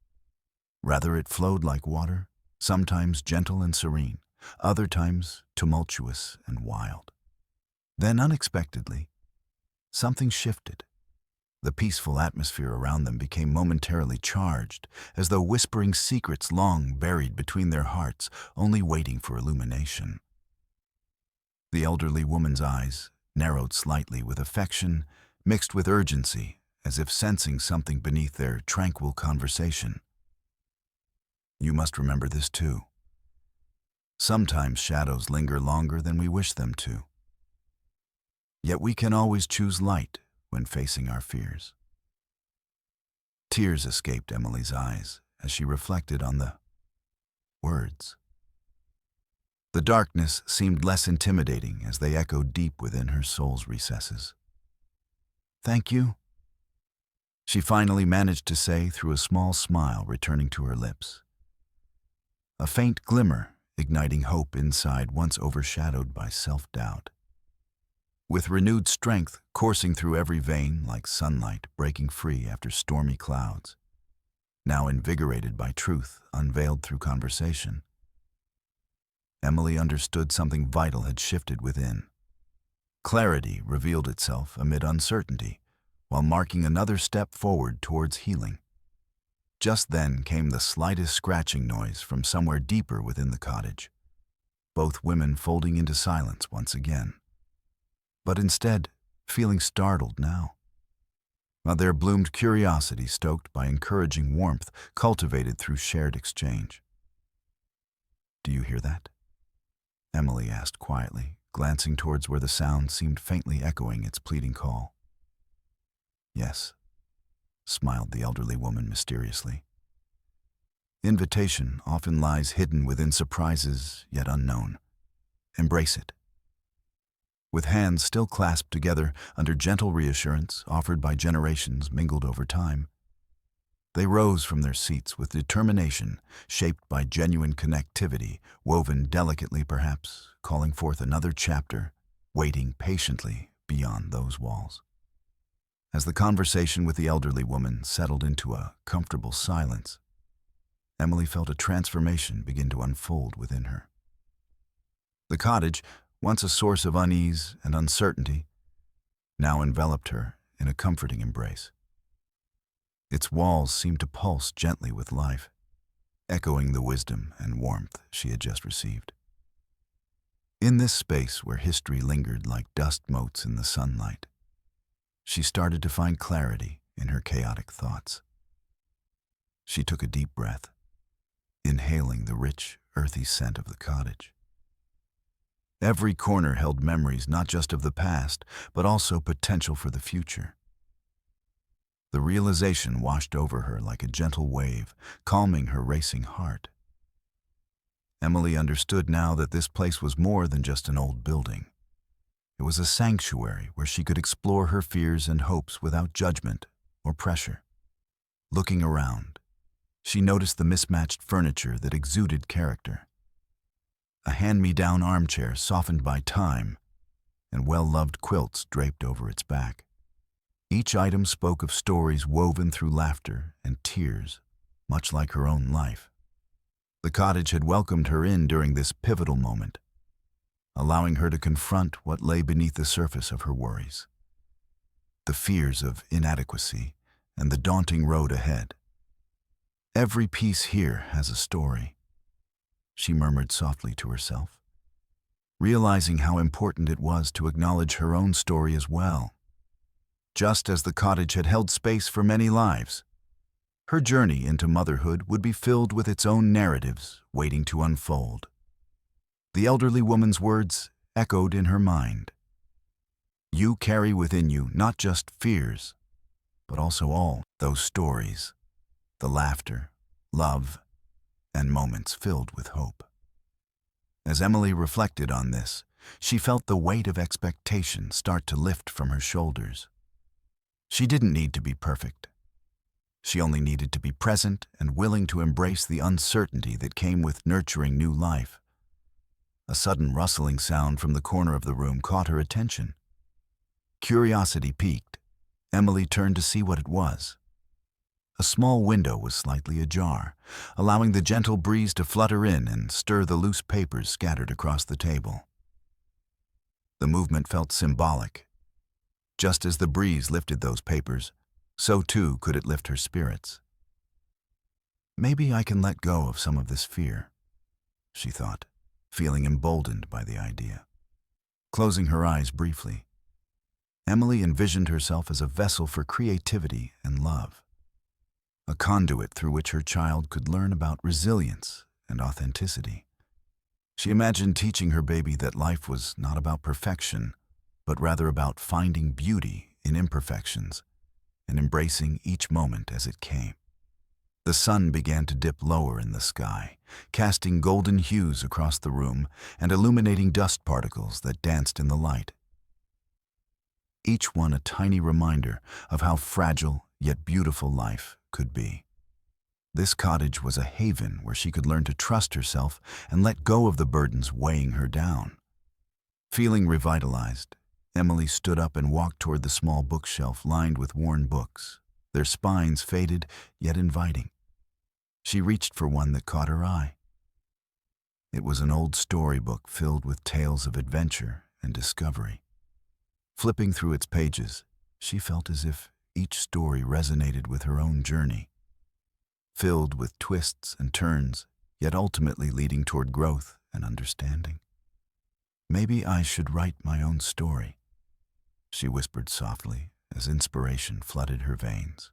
Rather, it flowed like water, sometimes gentle and serene, other times tumultuous and wild. Then, unexpectedly, something shifted. The peaceful atmosphere around them became momentarily charged, as though whispering secrets long buried between their hearts, only waiting for illumination. The elderly woman's eyes narrowed slightly with affection mixed with urgency, as if sensing something beneath their tranquil conversation. You must remember this too. Sometimes shadows linger longer than we wish them to. Yet we can always choose light when facing our fears. Tears escaped Emily's eyes as she reflected on the words. The darkness seemed less intimidating as they echoed deep within her soul's recesses. Thank you, she finally managed to say through a small smile returning to her lips. A faint glimmer igniting hope inside once overshadowed by self-doubt. With renewed strength coursing through every vein like sunlight breaking free after stormy clouds, now invigorated by truth unveiled through conversation, Emily understood something vital had shifted within. Clarity revealed itself amid uncertainty, while marking another step forward towards healing. Just then came the slightest scratching noise from somewhere deeper within the cottage, both women folding into silence once again. But instead, feeling startled now. There bloomed curiosity stoked by encouraging warmth cultivated through shared exchange. Do you hear that? Emily asked quietly, glancing towards where the sound seemed faintly echoing its pleading call. Yes, smiled the elderly woman mysteriously. Invitation often lies hidden within surprises yet unknown. Embrace it. With hands still clasped together under gentle reassurance offered by generations mingled over time, they rose from their seats with determination shaped by genuine connectivity, woven delicately perhaps, calling forth another chapter, waiting patiently beyond those walls. As the conversation with the elderly woman settled into a comfortable silence, Emily felt a transformation begin to unfold within her. The cottage, once a source of unease and uncertainty, now enveloped her in a comforting embrace. Its walls seemed to pulse gently with life, echoing the wisdom and warmth she had just received. In this space where history lingered like dust motes in the sunlight, she started to find clarity in her chaotic thoughts. She took a deep breath, inhaling the rich, earthy scent of the cottage. Every corner held memories not just of the past, but also potential for the future. The realization washed over her like a gentle wave, calming her racing heart. Emily understood now that this place was more than just an old building. It was a sanctuary where she could explore her fears and hopes without judgment or pressure. Looking around, she noticed the mismatched furniture that exuded character. A hand-me-down armchair softened by time, and well-loved quilts draped over its back. Each item spoke of stories woven through laughter and tears, much like her own life. The cottage had welcomed her in during this pivotal moment, allowing her to confront what lay beneath the surface of her worries. The fears of inadequacy and the daunting road ahead. Every piece here has a story, she murmured softly to herself, realizing how important it was to acknowledge her own story as well. Just as the cottage had held space for many lives, her journey into motherhood would be filled with its own narratives waiting to unfold. The elderly woman's words echoed in her mind. You carry within you not just fears, but also all those stories, the laughter, love, and moments filled with hope. As Emily reflected on this, she felt the weight of expectation start to lift from her shoulders. She didn't need to be perfect. She only needed to be present and willing to embrace the uncertainty that came with nurturing new life. A sudden rustling sound from the corner of the room caught her attention. Curiosity piqued. Emily turned to see what it was. A small window was slightly ajar, allowing the gentle breeze to flutter in and stir the loose papers scattered across the table. The movement felt symbolic. Just as the breeze lifted those papers, so too could it lift her spirits. Maybe I can let go of some of this fear, she thought, feeling emboldened by the idea. Closing her eyes briefly, Emily envisioned herself as a vessel for creativity and love, a conduit through which her child could learn about resilience and authenticity. She imagined teaching her baby that life was not about perfection, but rather about finding beauty in imperfections and embracing each moment as it came. The sun began to dip lower in the sky, casting golden hues across the room and illuminating dust particles that danced in the light. Each one a tiny reminder of how fragile yet beautiful life could be. This cottage was a haven where she could learn to trust herself and let go of the burdens weighing her down. Feeling revitalized, Emily stood up and walked toward the small bookshelf lined with worn books, their spines faded yet inviting. She reached for one that caught her eye. It was an old storybook filled with tales of adventure and discovery. Flipping through its pages, she felt as if each story resonated with her own journey, filled with twists and turns, yet ultimately leading toward growth and understanding. Maybe I should write my own story, she whispered softly as inspiration flooded her veins.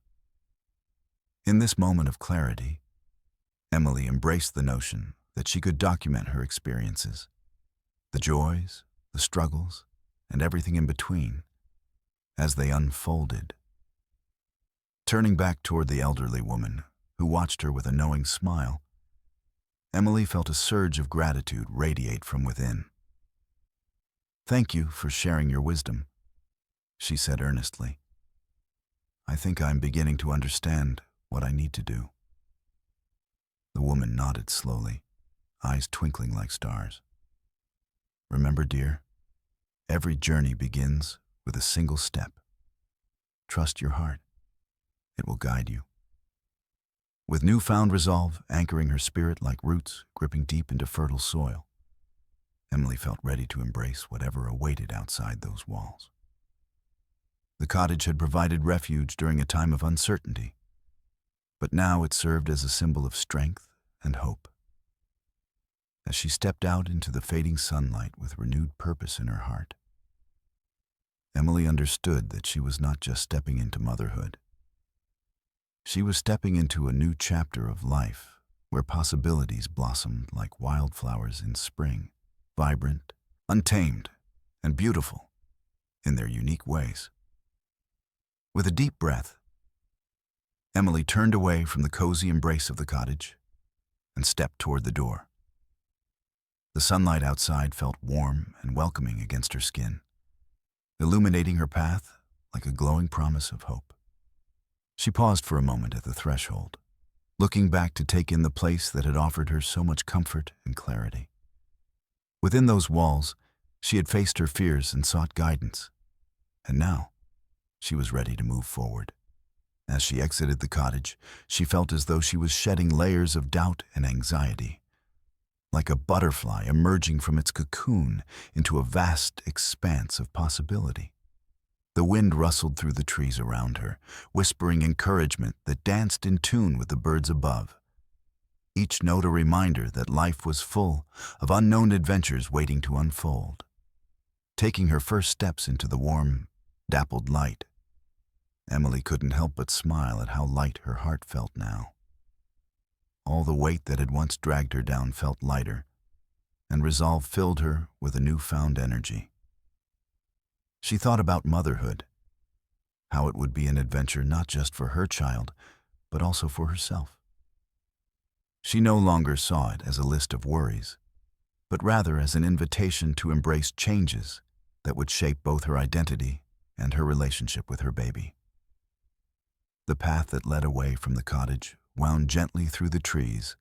In this moment of clarity, Emily embraced the notion that she could document her experiences, the joys, the struggles, and everything in between, as they unfolded. Turning back toward the elderly woman, who watched her with a knowing smile, Emily felt a surge of gratitude radiate from within. "Thank you for sharing your wisdom," she said earnestly. "I think I'm beginning to understand what I need to do." The woman nodded slowly, eyes twinkling like stars. "Remember, dear, every journey begins with a single step. Trust your heart. It will guide you." With newfound resolve anchoring her spirit like roots gripping deep into fertile soil, Emily felt ready to embrace whatever awaited outside those walls. The cottage had provided refuge during a time of uncertainty, but now it served as a symbol of strength and hope. As she stepped out into the fading sunlight with renewed purpose in her heart, Emily understood that she was not just stepping into motherhood. She was stepping into a new chapter of life where possibilities blossomed like wildflowers in spring, vibrant, untamed, and beautiful in their unique ways. With a deep breath, Emily turned away from the cozy embrace of the cottage and stepped toward the door. The sunlight outside felt warm and welcoming against her skin, illuminating her path like a glowing promise of hope. She paused for a moment at the threshold, looking back to take in the place that had offered her so much comfort and clarity. Within those walls, she had faced her fears and sought guidance, and now she was ready to move forward. As she exited the cottage, she felt as though she was shedding layers of doubt and anxiety, like a butterfly emerging from its cocoon into a vast expanse of possibility. The wind rustled through the trees around her, whispering encouragement that danced in tune with the birds above, each note a reminder that life was full of unknown adventures waiting to unfold. Taking her first steps into the warm, dappled light, Emily couldn't help but smile at how light her heart felt now. All the weight that had once dragged her down felt lighter, and resolve filled her with a newfound energy. She thought about motherhood, how it would be an adventure not just for her child, but also for herself. She no longer saw it as a list of worries, but rather as an invitation to embrace changes that would shape both her identity and her relationship with her baby. The path that led away from the cottage wound gently through the trees,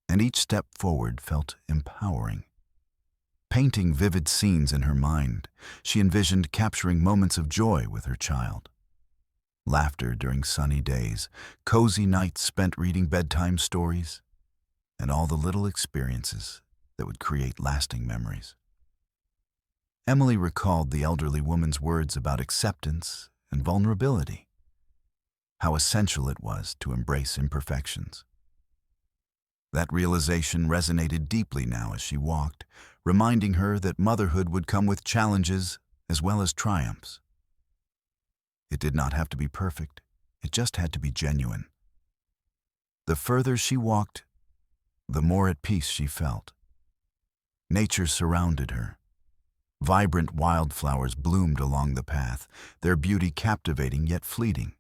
and each step forward felt empowering. Painting vivid scenes in her mind, she envisioned capturing moments of joy with her child. Laughter during sunny days, cozy nights spent reading bedtime stories, and all the little experiences that would create lasting memories. Emily recalled the elderly woman's words about acceptance and vulnerability, how essential it was to embrace imperfections. That realization resonated deeply now as she walked, reminding her that motherhood would come with challenges as well as triumphs. It did not have to be perfect, it just had to be genuine. The further she walked, the more at peace she felt. Nature surrounded her. Vibrant wildflowers bloomed along the path, their beauty captivating yet fleeting.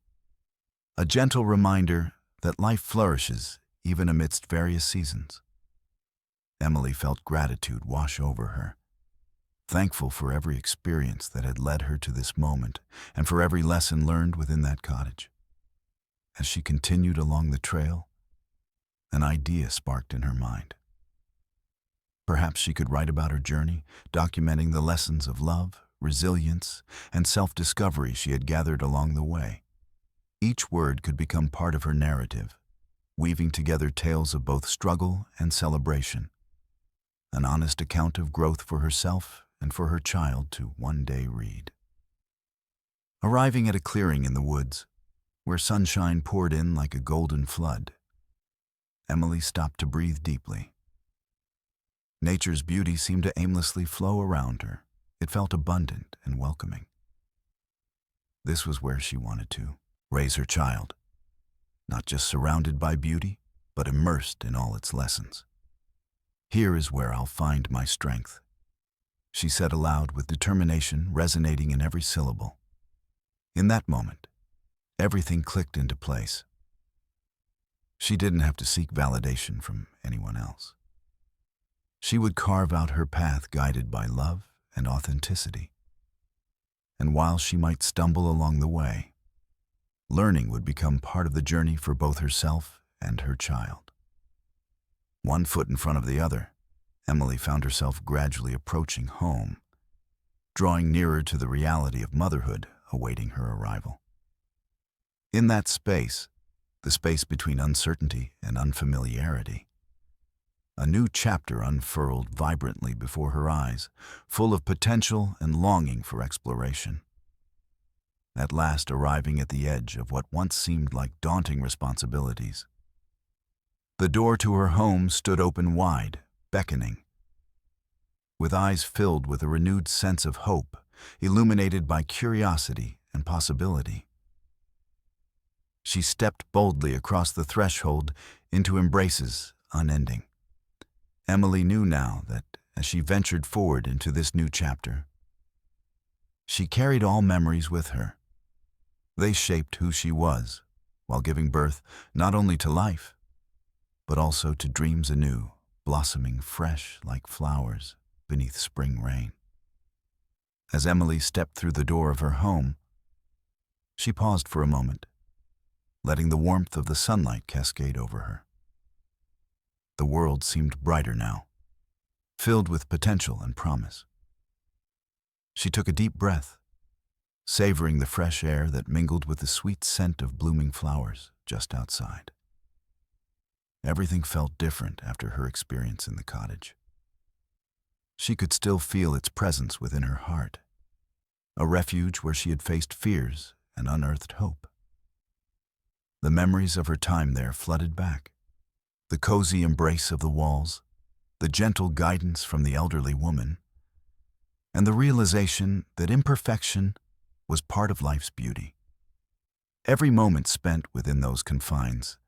A gentle reminder that life flourishes even amidst various seasons. Emily felt gratitude wash over her, thankful for every experience that had led her to this moment and for every lesson learned within that cottage. As she continued along the trail, an idea sparked in her mind. Perhaps she could write about her journey, documenting the lessons of love, resilience, and self-discovery she had gathered along the way. Each word could become part of her narrative, weaving together tales of both struggle and celebration, an honest account of growth for herself and for her child to one day read. Arriving at a clearing in the woods, where sunshine poured in like a golden flood, Emily stopped to breathe deeply. Nature's beauty seemed to aimlessly flow around her. It felt abundant and welcoming. This was where she wanted to raise her child, not just surrounded by beauty, but immersed in all its lessons. "Here is where I'll find my strength," she said aloud with determination resonating in every syllable. In that moment, everything clicked into place. She didn't have to seek validation from anyone else. She would carve out her path guided by love and authenticity. And while she might stumble along the way, learning would become part of the journey for both herself and her child. One foot in front of the other, Emily found herself gradually approaching home, drawing nearer to the reality of motherhood awaiting her arrival. In that space, the space between uncertainty and unfamiliarity, a new chapter unfurled vibrantly before her eyes, full of potential and longing for exploration. At last arriving at the edge of what once seemed like daunting responsibilities, the door to her home stood open wide, beckoning. With eyes filled with a renewed sense of hope, illuminated by curiosity and possibility, she stepped boldly across the threshold into embraces unending. Emily knew now that, as she ventured forward into this new chapter, she carried all memories with her. They shaped who she was, while giving birth not only to life, but also to dreams anew, blossoming fresh like flowers beneath spring rain. As Emily stepped through the door of her home, she paused for a moment, letting the warmth of the sunlight cascade over her. The world seemed brighter now, filled with potential and promise. She took a deep breath, savoring the fresh air that mingled with the sweet scent of blooming flowers just outside. Everything felt different after her experience in the cottage. She could still feel its presence within her heart, a refuge where she had faced fears and unearthed hope. The memories of her time there flooded back. The cozy embrace of the walls, the gentle guidance from the elderly woman, and the realization that imperfection was part of life's beauty. Every moment spent within those confines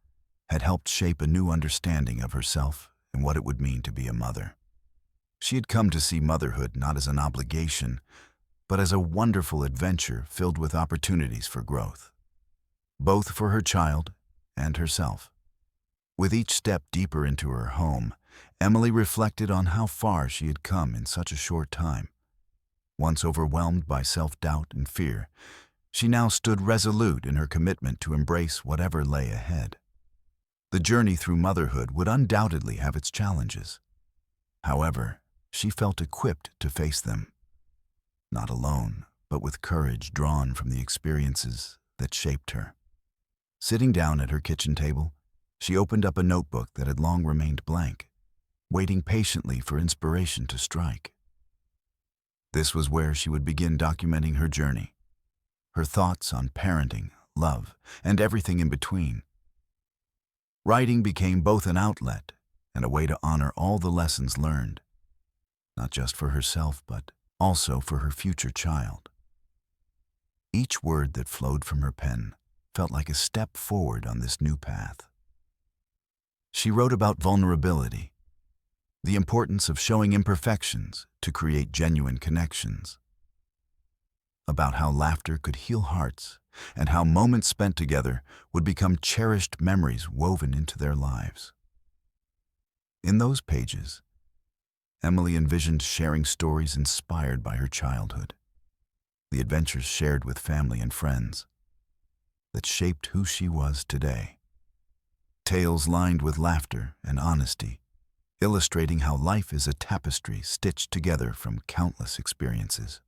had helped shape a new understanding of herself and what it would mean to be a mother. She had come to see motherhood not as an obligation, but as a wonderful adventure filled with opportunities for growth, both for her child and herself. With each step deeper into her home, Emily reflected on how far she had come in such a short time. Once overwhelmed by self-doubt and fear, she now stood resolute in her commitment to embrace whatever lay ahead. The journey through motherhood would undoubtedly have its challenges. However, she felt equipped to face them, not alone, but with courage drawn from the experiences that shaped her. Sitting down at her kitchen table, she opened up a notebook that had long remained blank, waiting patiently for inspiration to strike. This was where she would begin documenting her journey, her thoughts on parenting, love, and everything in between. Writing became both an outlet and a way to honor all the lessons learned, not just for herself, but also for her future child. Each word that flowed from her pen felt like a step forward on this new path. She wrote about vulnerability, the importance of showing imperfections to create genuine connections, about how laughter could heal hearts and how moments spent together would become cherished memories woven into their lives. In those pages, Emily envisioned sharing stories inspired by her childhood, the adventures shared with family and friends that shaped who she was today. Tales lined with laughter and honesty, illustrating how life is a tapestry stitched together from countless experiences.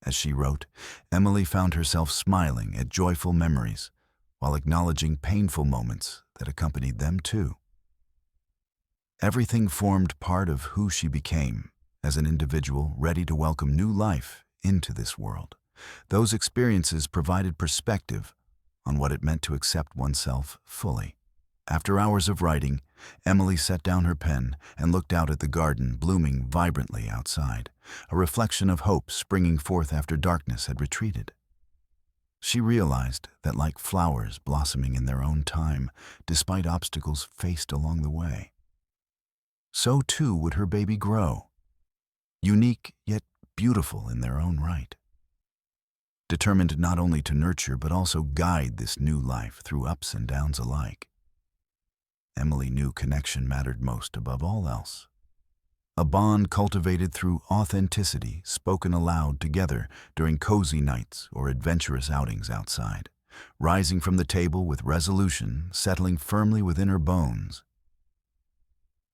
As she wrote, Emily found herself smiling at joyful memories while acknowledging painful moments that accompanied them too. Everything formed part of who she became as an individual ready to welcome new life into this world. Those experiences provided perspective on what it meant to accept oneself fully. After hours of writing, Emily set down her pen and looked out at the garden blooming vibrantly outside, a reflection of hope springing forth after darkness had retreated. She realized that like flowers blossoming in their own time, despite obstacles faced along the way, so too would her baby grow, unique yet beautiful in their own right. Determined not only to nurture but also guide this new life through ups and downs alike. Emily knew connection mattered most above all else. a bond cultivated through authenticity, spoken aloud together during cozy nights or adventurous outings outside, rising from the table with resolution settling firmly within her bones.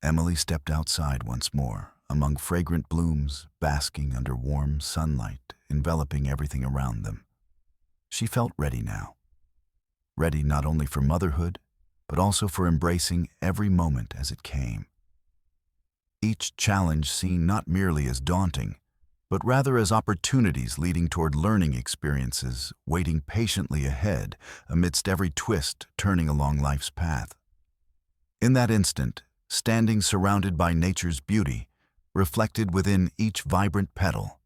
Emily stepped outside once more, among fragrant blooms, basking under warm sunlight, enveloping everything around them. She felt ready now. Ready not only for motherhood, but also for embracing every moment as it came. Each challenge seen not merely as daunting, but rather as opportunities leading toward learning experiences waiting patiently ahead amidst every twist turning along life's path. In that instant, standing surrounded by nature's beauty, reflected within each vibrant petal,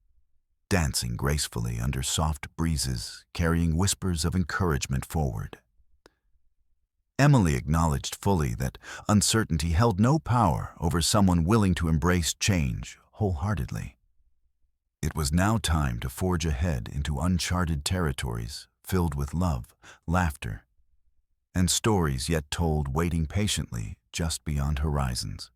dancing gracefully under soft breezes, carrying whispers of encouragement forward. Emily acknowledged fully that uncertainty held no power over someone willing to embrace change wholeheartedly. It was now time to forge ahead into uncharted territories filled with love, laughter, and stories yet told waiting patiently just beyond horizons.